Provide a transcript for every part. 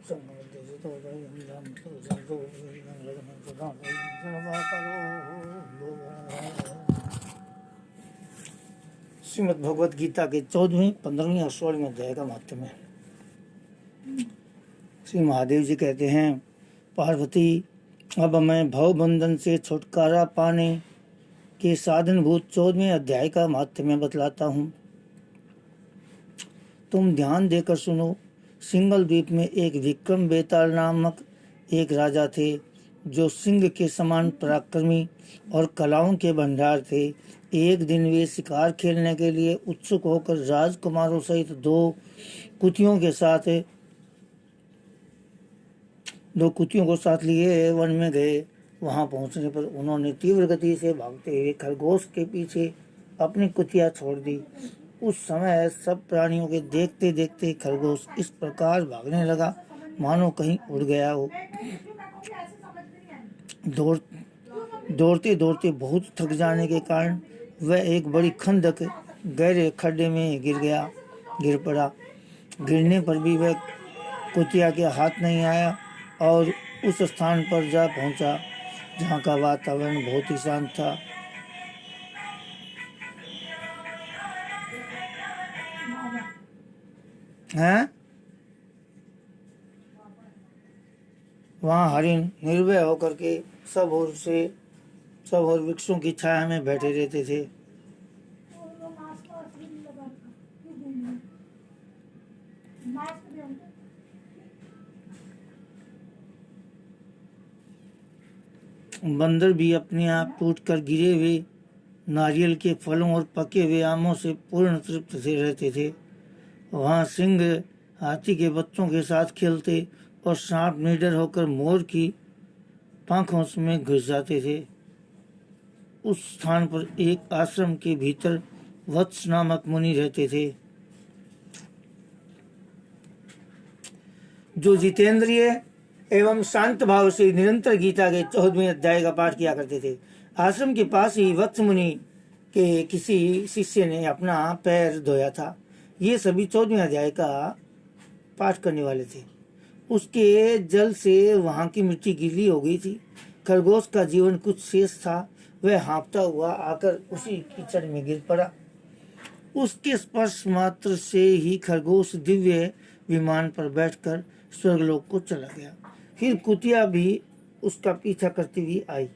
श्रीमद् भगवत गीता के 14वें 15वें और 16वें अध्याय का महत्व है। श्री महादेव जी कहते हैं, पार्वती, अब मैं भव बंधन से छुटकारा पाने के साधनभूत 14वें अध्याय का महत्व में बतलाता हूँ। तुम ध्यान देकर सुनो। सिंगल द्वीप में एक विक्रम बेताल नामक एक राजा थे, जो सिंह के समान पराक्रमी और कलाओं के भंडार थे। एक दिन वे शिकार खेलने के लिए उत्सुक होकर राजकुमारों सहित दो कुतियों को साथ लिए वन में गए। वहां पहुंचने पर उन्होंने तीव्र गति से भागते हुए खरगोश के पीछे अपनी कुतिया छोड़ दी। उस समय सब प्राणियों के देखते देखते खरगोश इस प्रकार भागने लगा मानो कहीं उड़ गया हो। दौड़ते दौड़ते बहुत थक जाने के कारण वह एक बड़ी खंदक गहरे खड्डे में गिर पड़ा। गिरने पर भी वह कुतिया के हाथ नहीं आया और उस स्थान पर जा पहुंचा जहां का वातावरण बहुत ही शांत था। वहां हरिण निर्भय होकर के सब और वृक्षों की छाया में बैठे रहते थे। बंदर भी अपने आप टूटकर गिरे हुए नारियल के फलों और पके हुए आमों से पूर्ण तृप्त से रहते थे। वहां सिंह हाथी के बच्चों के साथ खेलते और सांप निडर होकर मोर की पंखों में घुस जाते थे। उस स्थान पर एक आश्रम के भीतर वत्स नामक मुनि रहते थे, जो जितेंद्रिय एवं शांत भाव से निरंतर गीता के 14वें अध्याय का पाठ किया करते थे। आश्रम के पास ही वत्स मुनि के किसी शिष्य ने अपना पैर धोया था। ये सभी 14वें अध्याय का पाठ करने वाले थे। उसके जल से वहां की मिट्टी गीली हो गई थी। खरगोश का जीवन कुछ शेष था। वह हाँफता हुआ आकर उसी कीचड़ में गिर पड़ा। उसके स्पर्श मात्र से ही खरगोश दिव्य विमान पर बैठकर स्वर्गलोक को चला गया। फिर कुतिया भी उसका पीछा करती हुई आई।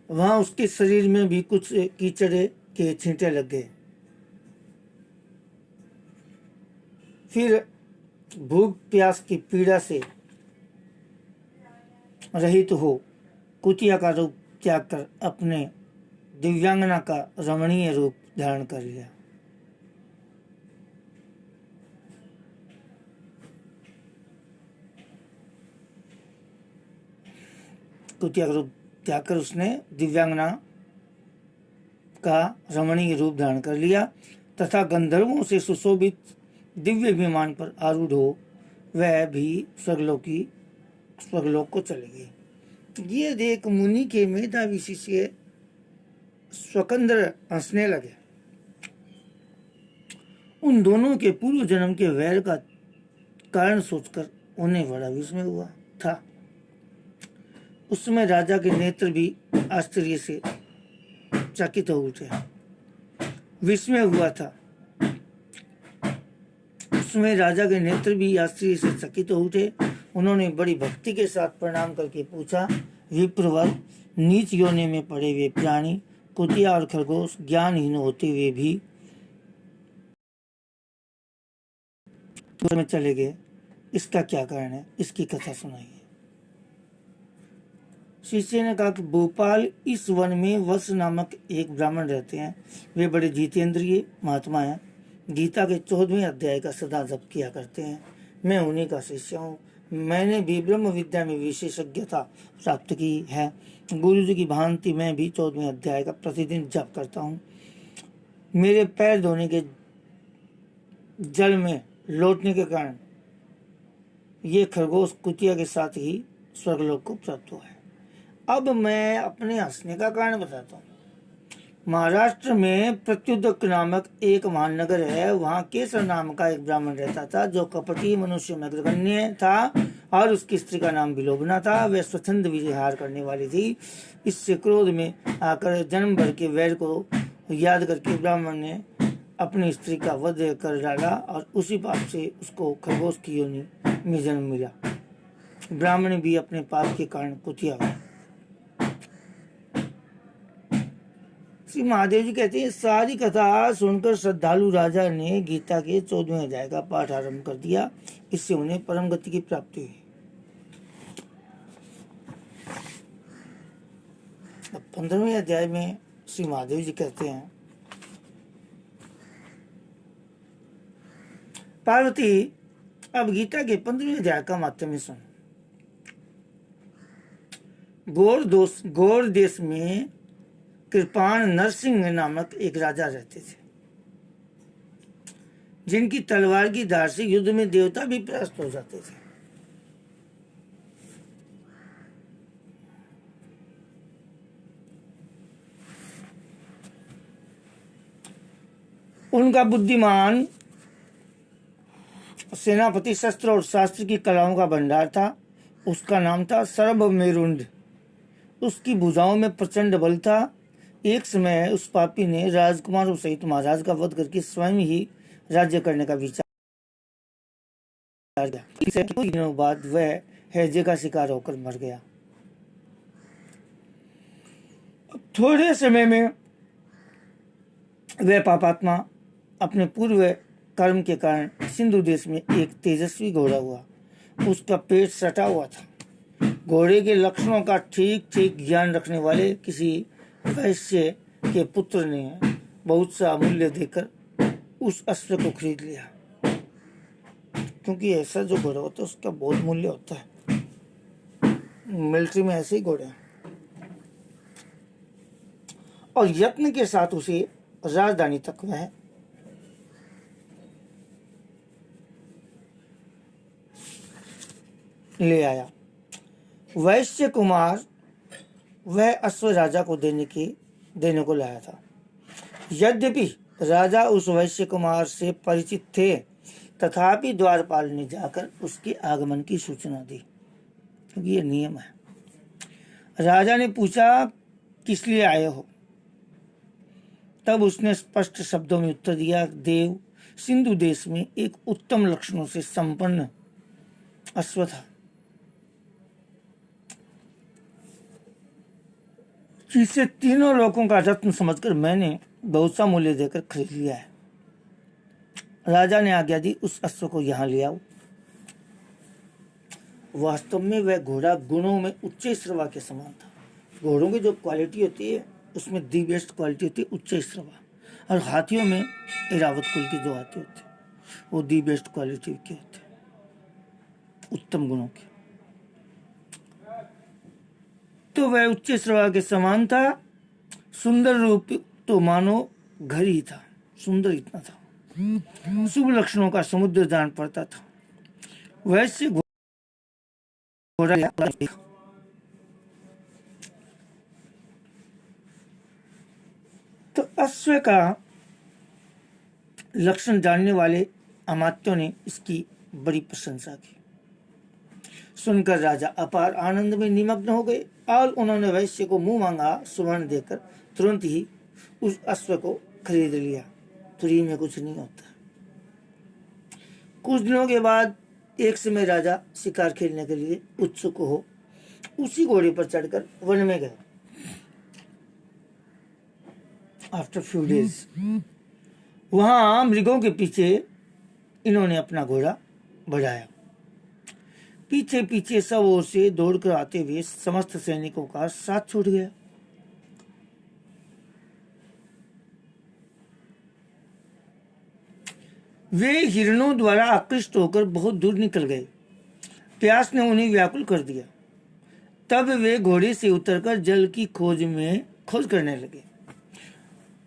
वहां उसके शरीर में भी कुछ कीचड़ के छींटे लग गए। फिर भूख प्यास की पीड़ा से रहित हो कुतिया का रूप त्याग कर अपने दिव्यांगना का रमणीय रूप धारण कर लिया। कुतिया का रूप त्याग कर उसने दिव्यांगना का रमणीय रूप धारण कर लिया तथा गंधर्वों से सुशोभित दिव्य विमान पर आरूढ़ हो वह भी स्वर्गलोक को चले गए। ये देख मुनि के मेधावी शिष्य स्वकंद्र हंसने लगे। उन दोनों के पूर्व जन्म के वैर का कारण सोचकर उन्हें बड़ा विस्मय हुआ था। उस समय राजा के नेत्र भी आश्चर्य से चकित हो उठे। विस्मय हुआ था। उसमें राजा के नेत्र भी आश्चर्य से चकित हो उठे। उन्होंने बड़ी भक्ति के साथ प्रणाम करके पूछा, विप्रवर, नीच योनि में पड़े हुए प्राणी कुतिया और खरगोश ज्ञानहीन होते हुए भी में चले गए, इसका क्या कारण है? इसकी कथा सुनाइए। शिष्य ने कहा कि भोपाल इस वन में वत्स नामक एक ब्राह्मण रहते हैं। वे बड़े जितेंद्रिय महात्मा हैं। गीता के 14वें अध्याय का सदा जप किया करते हैं। मैं उन्हीं का शिष्य हूँ। मैंने भी ब्रह्म विद्या में विशेषज्ञता प्राप्त की है। गुरु जी की भांति मैं भी 14वें अध्याय का प्रतिदिन जप करता हूँ। मेरे पैर धोने के जल में लौटने के कारण ये खरगोश कुतिया के साथ ही स्वर्गलोक को प्राप्त हुआ है। अब मैं अपने हंसने का कारण बताता हूँ। महाराष्ट्र में प्रत्युदक नामक एक महानगर है। वहाँ केसर नाम का एक ब्राह्मण रहता था जो कपटी मनुष्य में अग्रगण्य था और उसकी स्त्री का नाम विलोबना था। वह स्वच्छंद विहार करने वाली थी। इससे क्रोध में आकर जन्म भर के वैर को याद करके ब्राह्मण ने अपनी स्त्री का वध कर डाला और उसी पाप से उसको खरगोश की योनि में जन्म मिला। ब्राह्मण भी अपने पाप के कारण कुतिया हुआ। श्री महादेव जी कहते हैं, सारी कथा सुनकर श्रद्धालु राजा ने गीता के 14वें अध्याय का पाठ आरंभ कर दिया। इससे उन्हें परम गति की प्राप्ति हुई। अब 15वें अध्याय में श्री महादेव जी कहते हैं, पार्वती अब गीता के 15वें अध्याय का माध्यम सुन। गौर देश में कृपाण नरसिंह नामक एक राजा रहते थे, जिनकी तलवार की धार से युद्ध में देवता भी परास्त हो जाते थे। उनका बुद्धिमान सेनापति शस्त्र और शास्त्र की कलाओं का भंडार था। उसका नाम था सर्वमेरुंड। उसकी भुजाओं में प्रचंड बल था। एक समय उस पापी ने राजकुमारों सहित महाराज का वध करके स्वयं ही राज्य करने का विचार किया। कुछ दिनों बाद वह हैजे का शिकार होकर मर गया। थोड़े समय में वह पापात्मा अपने पूर्व कर्म के कारण सिंधु देश में एक तेजस्वी घोड़ा हुआ। उसका पेट सटा हुआ था। घोड़े के लक्षणों का ठीक ठीक ज्ञान रखने वाले किसी वैश्य के पुत्र ने बहुत सा मूल्य देकर उस अश्व को खरीद लिया, क्योंकि ऐसा जो घोड़ा होता है उसका बहुत मूल्य होता है। मिलिट्री में ऐसे ही घोड़े हैं। और यत्न के साथ उसे राजधानी तक वह ले आया। वैश्य कुमार वह अश्व राजा को देने को लाया था। यद्यपि राजा उस वैश्य कुमार से परिचित थे, तथापि द्वारपाल ने जाकर उसके आगमन की सूचना दी, क्योंकि ये नियम है। राजा ने पूछा, किस लिए आए हो? तब उसने स्पष्ट शब्दों में उत्तर दिया, देव, सिंधु देश में एक उत्तम लक्षणों से संपन्न अश्व था, जिसे तीनों लोगों का रत्न समझकर मैंने बहुत सा मूल्य देकर खरीद लिया है। राजा ने आज्ञा दी, उस अश्व को यहाँ ले आओ। वास्तव में वह घोड़ा गुणों में उच्च श्रवा के समान था। घोड़ों की जो क्वालिटी होती है उसमें दी बेस्ट क्वालिटी होती है उच्च श्रवा, और हाथियों में इरावत कुल के जो हाथी होते हैं वो दी बेस्ट क्वालिटी के होते हैं, उत्तम गुणों के। तो वह उच्च श्रवा के समान था। सुंदर रूप तो मानो घर ही था, सुंदर इतना था। शुभ लक्षणों का समुद्र जान पड़ता था। वैसे घोड़ा तो अश्व का लक्षण जानने वाले अमात्यों ने इसकी बड़ी प्रशंसा की। सुनकर राजा अपार आनंद में निमग्न हो गए और उन्होंने वैश्य को मुंह मांगा सुवर्ण देकर तुरंत ही उस अश्व को खरीद लिया। फ्री में कुछ नहीं होता। कुछ दिनों के बाद एक समय राजा शिकार खेलने के लिए उत्सुक हो उसी घोड़े पर चढ़कर वन में गए। आफ्टर फ्यू डेज वहां मृगों के पीछे इन्होंने अपना घोड़ा बढ़ाया। पीछे पीछे सब ओर से दौड़कर आते हुए समस्त सैनिकों का साथ छूट गया। वे हिरणों द्वारा आकृष्ट होकर बहुत दूर निकल गए। प्यास ने उन्हें व्याकुल कर दिया। तब वे घोड़े से उतरकर जल की खोज करने लगे।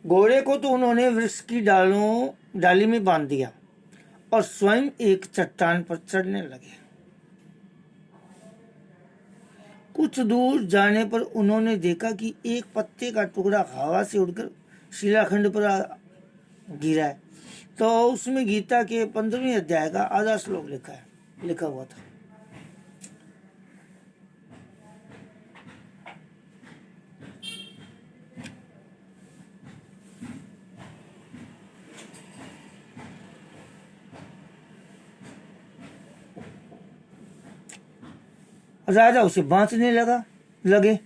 घोड़े को तो उन्होंने वृक्ष की डाली में बांध दिया और स्वयं एक चट्टान पर चढ़ने लगे। कुछ दूर जाने पर उन्होंने देखा कि एक पत्ते का टुकड़ा हवा से उड़कर शिलाखंड पर गिरा है। तो उसमें गीता के 15वें अध्याय का आधा श्लोक लिखा हुआ था। राजा उसे बांचने लगे।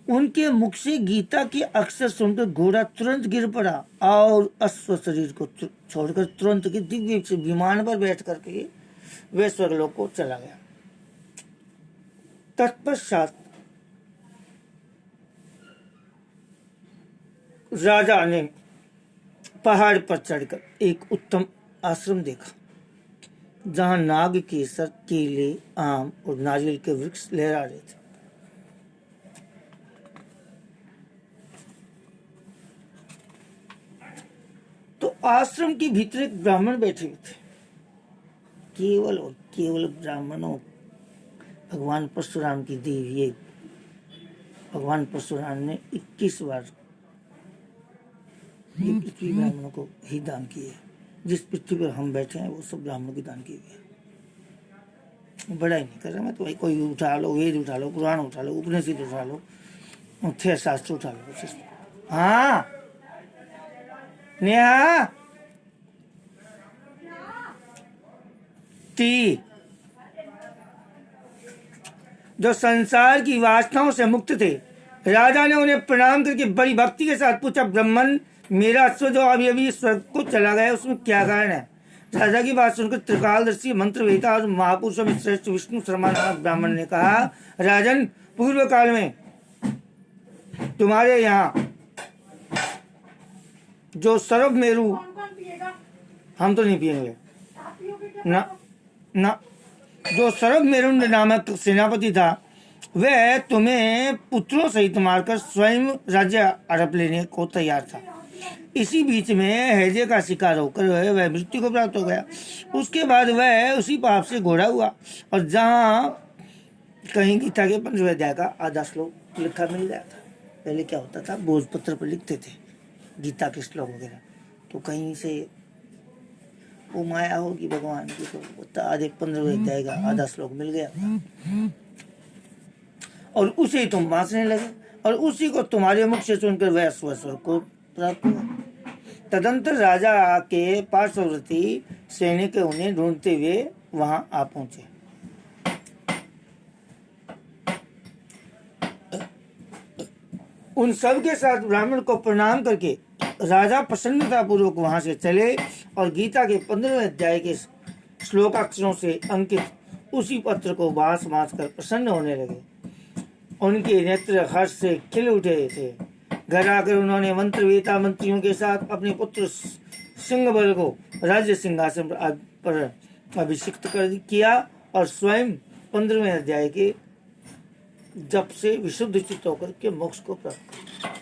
उनके मुख से गीता के अक्षर सुनकर घोड़ा तुरंत गिर पड़ा और अश्व शरीर को छोड़कर तुरंत के दिव्य से विमान पर बैठ करके वे स्वर्गलोक को चला गया। तत्पश्चात राजा ने पहाड़ पर चढ़कर एक उत्तम आश्रम देखा, जहां नाग केसर, केले, आम और नारियल के वृक्ष लहरा रहे थे। तो आश्रम के भीतर एक ब्राह्मण बैठे हुए थे। केवल और केवल ब्राह्मणों भगवान परशुराम की देवी है। भगवान परशुराम ने 21 बार ये पृथ्वी ब्राह्मणों को ही दान किए। जिस पृथ्वी पर हम बैठे हैं वो सब ब्राह्मणों की दान किए हुए। बड़ा ही नहीं कर रहा मैं तो भाई, कोई उठा लो, वेद उठा लो, पुराण उठा लो, उपनिषद उठा लो, थे शास्त्र उठा लो। हाँ नेहा ती जो संसार की वासनाओं से मुक्त थे। राजा ने उन्हें प्रणाम करके बड़ी भक्ति के साथ पूछा, ब्राह्मण, मेरा अश्व जो अभी अभी स्वर्ग को चला गया उसमें क्या कारण है? राजा की बात सुनकर त्रिकालदर्शी, मंत्रवेता और महापुरुषों में श्रेष्ठ विष्णु शर्मा नामक ब्राह्मण ने कहा, राजन, पूर्व काल में तुम्हारे यहाँ जो सर्व मेरु, हम तो नहीं पिएंगे ना, जो सर्व मेरुंड नामक सेनापति था, वह तुम्हें पुत्रों सहित मारकर स्वयं राज्य हड़प लेने को तैयार था। इसी बीच में हैजे का शिकार होकर वह मृत्यु को प्राप्त हो गया। उसके बाद वह उसी पाप से घोड़ा हुआ और जहाँ कहीं गीता के 15वें अध्याय का आधा श्लोक लिखा मिल गया था। पहले क्या होता था, भोजपत्र पर लिखते थे गीता के श्लोक वगैरह, तो कहीं से वो माया होगी भगवान की, तो आधे 15वें अध्याय का आधा श्लोक मिल गया था और उसे ही तुम बांचने लगे और उसी को तुम्हारे मुख से सुनकर वह स्वर्ग को प्राप्त हुआ। तदंतर राजा के पार्श्ववर्ती सैनिक उन्हें ढूंढते हुए वहां आ पहुंचे। उन सब के साथ ब्राह्मण को प्रणाम करके राजा प्रसन्नता पूर्वक वहां से चले और गीता के 15वें अध्याय के श्लोकाक्षरों से अंकित उसी पत्र को बांस कर प्रसन्न होने लगे। उनके नेत्र हर्ष से खिल उठे थे। घर आकर उन्होंने मंत्रवेता मंत्रियों के साथ अपने पुत्र सिंहबल को राज्य सिंहासन पर अभिषिक्त किया और स्वयं 15वें अध्याय के जप से विशुद्ध चित्त होकर के मोक्ष को प्राप्त किया।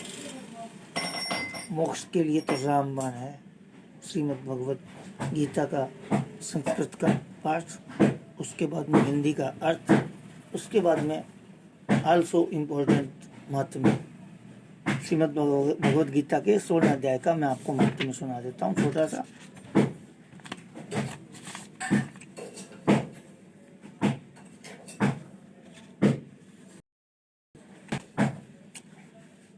मोक्ष के लिए तो रामबाण है। श्रीमद् भगवत गीता का संस्कृत का पाठ, उसके बाद में हिंदी का अर्थ, उसके बाद में आल्सो इम्पोर्टेंट महात्म्य। श्रीमद् भगवत गीता के 16 अध्याय का मैं आपको महात्म्य सुना देता हूँ छोटा सा।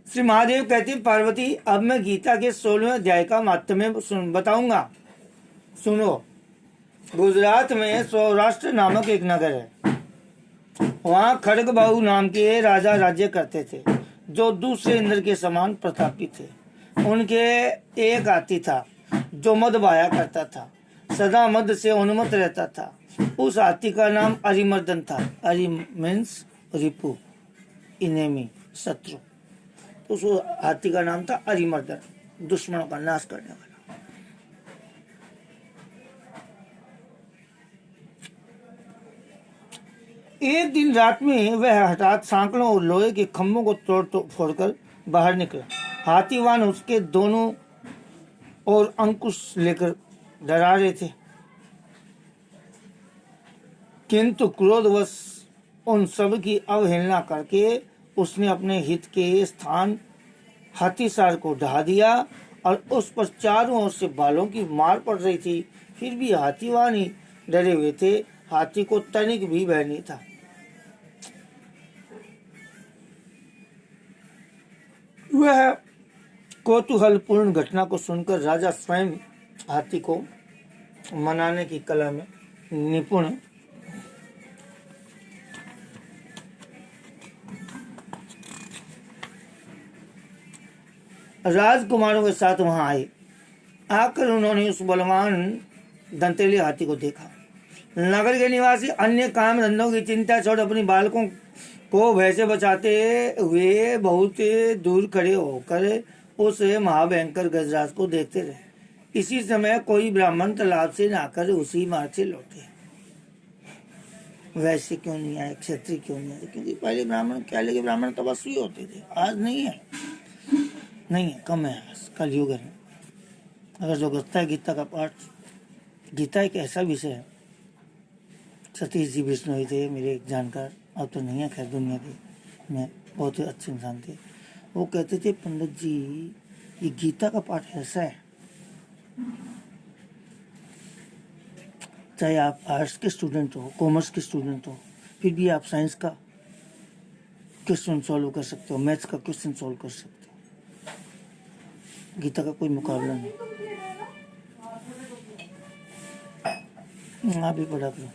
श्री महादेव कहते, पार्वती, अब मैं गीता के 16वें अध्याय का महात्म्य बताऊंगा। सुनो। गुजरात में सौराष्ट्र नामक एक नगर है। वहाँ खड़गबाहु नाम के राजा राज्य करते थे, जो दूसरे इंद्र के समान प्रतापी थे। उनके एक हाथी था जो मद बहाया करता था, सदा मद से उन्मत्त रहता था। उस हाथी का नाम अरिमर्दन था। अरि मीन्स रिपु, इनेमी, शत्रु। उस हाथी का नाम था अरिमर्दन, दुश्मनों का नाश करने वाला। एक दिन रात में वह हठात सांकड़ों और लोहे के खंभों को तोड़ फोड़कर बाहर निकला। हाथीवान उसके दोनों और अंकुश लेकर डरा रहे थे, किंतु क्रोधवश उन सब की अवहेलना करके उसने अपने हित के स्थान हाथी सार को ढहा दिया और उस पर चारों ओर से बालों की मार पड़ रही थी। फिर भी हाथी वहां नहीं डरे हुए थे। हाथी को तनिक भी भय नहीं था। वह कौतूहलपूर्ण घटना को सुनकर राजा स्वयं हाथी को मनाने की कला में निपुण राजकुमारों के साथ वहां आए। आकर उन्होंने उस बलवान दंतेली हाथी को देखा। नगर के निवासी अन्य काम धंधों की चिंता छोड़ अपनी बालकों को भय से बचाते हुए बहुत दूर खड़े होकर उस महाभयंकर गजराज को देखते रहे। इसी समय कोई ब्राह्मण तालाब से नहाकर उसी मार्ग से लौटे। वैसे क्यों नहीं आए, क्षत्रिय क्यों नहीं आए? क्योंकि पहले ब्राह्मण क्या लगे, ब्राह्मण तपस्वी होते थे, आज नहीं है, नहीं है, कम है कलयुग है। अगर जो गीता है, गीता का पाठ, गीता एक ऐसा विषय है। सतीश जी विष्णु थे मेरे एक जानकार, अब तो नहीं है खैर दुनिया के में, बहुत ही अच्छे इंसान थे। वो कहते थे पंडित जी ये गीता का पाठ ऐसा है, चाहे आप आर्ट्स के स्टूडेंट हो, कॉमर्स के स्टूडेंट हो, फिर भी आप साइंस का क्वेश्चन सॉल्व कर सकते हो, मैथ्स का क्वेश्चन सॉल्व कर सकते हो। गीता का कोई मुकाबला नहीं। आप भी पढ़ा करो।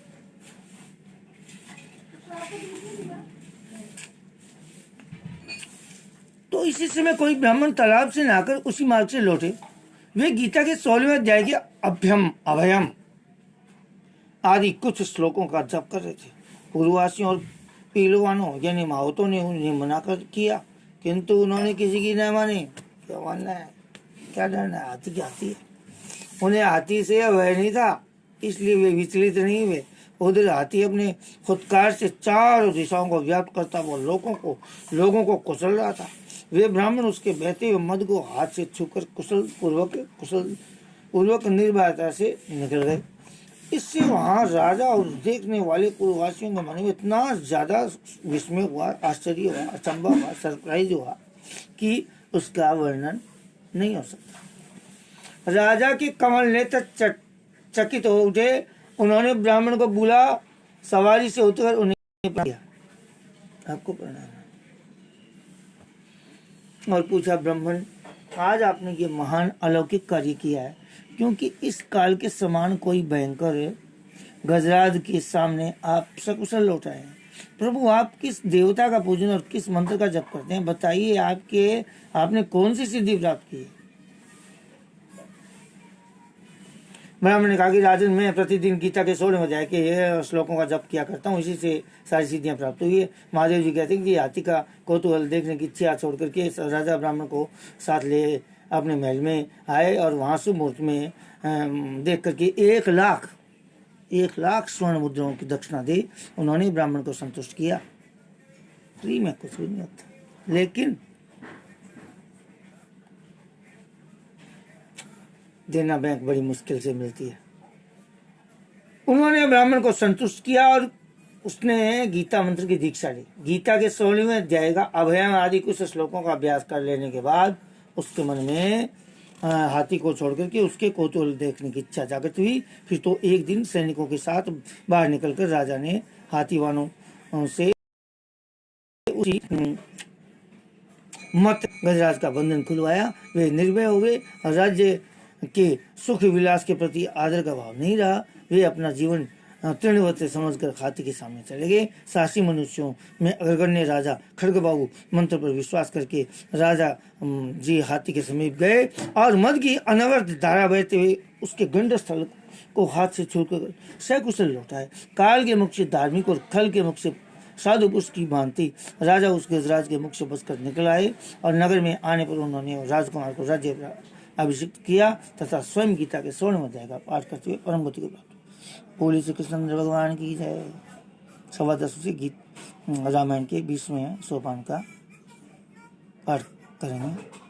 तो इसी समय कोई ब्राह्मण तालाब से नहाकर उसी मार्ग से लौटे। वे गीता के 16वें अध्याय के अभ्यम अभयम आदि कुछ श्लोकों का जप कर रहे थे। पूर्ववासियों और पीलवानों यानी माहौतों ने उन्हें मना कर किया, किंतु उन्होंने किसी की न मानी। क्या मानना है, क्या डरना है, हाथी की हाथी है। उन्हें हाथी से भय नहीं था, इसलिए वे विचलित नहीं हुए। उधर हाथी अपने खुदकार से चारों दिशाओं को व्याप्त करता हुआ लोगों को कुचल रहा था। वे ब्राह्मण उसके बहते हुए मद को हाथ से छूकर कुशल पूर्वक निर्भयता से निकल गए। इससे वहां राजा और देखने वाले पूर्ववासियों के मन में इतना ज्यादा विस्मय हुआ, आश्चर्य हुआ, अचंभा हुआ, सरप्राइज हुआ कि उसका वर्णन नहीं हो सकता। राजा के कमल नेत्र चकित हो उठे। उन्होंने ब्राह्मण को बुला सवारी से उतरकर उन्हें किया, आपको प्रणाम है, और पूछा, ब्राह्मण आज आपने ये महान अलौकिक कार्य किया है, क्योंकि इस काल के समान कोई भयंकर गजराज के सामने आप सकुशल लौट आए हैं। प्रभु आप किस देवता का पूजन और किस मंत्र का जप करते हैं, बताइए आपने कौन सी सिद्धि प्राप्त की है? ब्राह्मण ने कहा कि राजन मैं प्रतिदिन गीता के 16वें अध्याय के श्लोकों का जप किया करता हूँ, इसी से सारी सिद्धियां प्राप्त हुई है। महादेव जी कहते हैं कि हाथी का कौतूहल देखने की इच्छा छोड़ करके राजा ब्राह्मण को साथ ले अपने महल में आए और वहां शुभ मुहूर्त में देख करके 1,00,000 स्वर्ण मुद्राओं की दक्षिणा दी। उन्होंने ब्राह्मण को संतुष्ट किया। फ्री में कुछ भी नहीं होता, लेकिन देना बैंक बड़ी मुश्किल से मिलती है। उन्होंने ब्राह्मण को संतुष्ट किया और उसने गीता मंत्र की दीक्षा ली। गीता के 16वें अध्याय का अभयम आदि कुछ श्लोकों का अभ्यास कर लेने के बाद उसके मन में हाथी को छोड़ करके उसके कौतूहल देखने की इच्छा जागृत हुई। फिर तो एक दिन सैनिकों के साथ बाहर निकलकर राजा ने हाथीवानों से उसी मत गजराज का बंधन खुलवाया। वे निर्भय हो गए। राज्य के सुख विलास के प्रति आदर का भाव नहीं रहा। वे अपना जीवन तृणवत समझकर हाथी के सामने चले गए। साहसी मनुष्यों में अग्रगण्य राजा खड़गबाबू मंत्र पर विश्वास करके राजा जी हाथी के समीप गए और मद की अनवरत धारा बहते हुए उसके गंड स्थल को हाथ से छूकर सकुशल लौटाए। काल के मुख से धार्मिक और खल के मुख से साधु पुरुष की भांति राजा उस गजराज के मुख से बचकर निकल आए और नगर में आने पर उन्होंने राजकुमार को राज्य अभिषिक्त किया तथा स्वयं गीता के 16वें अध्याय का पाठ करते हुए परम गति को प्राप्त। बोली श्री कृष्ण भगवान की जय। 10:15 से गीत रामायण के 20वें सोपान का पाठ करेंगे।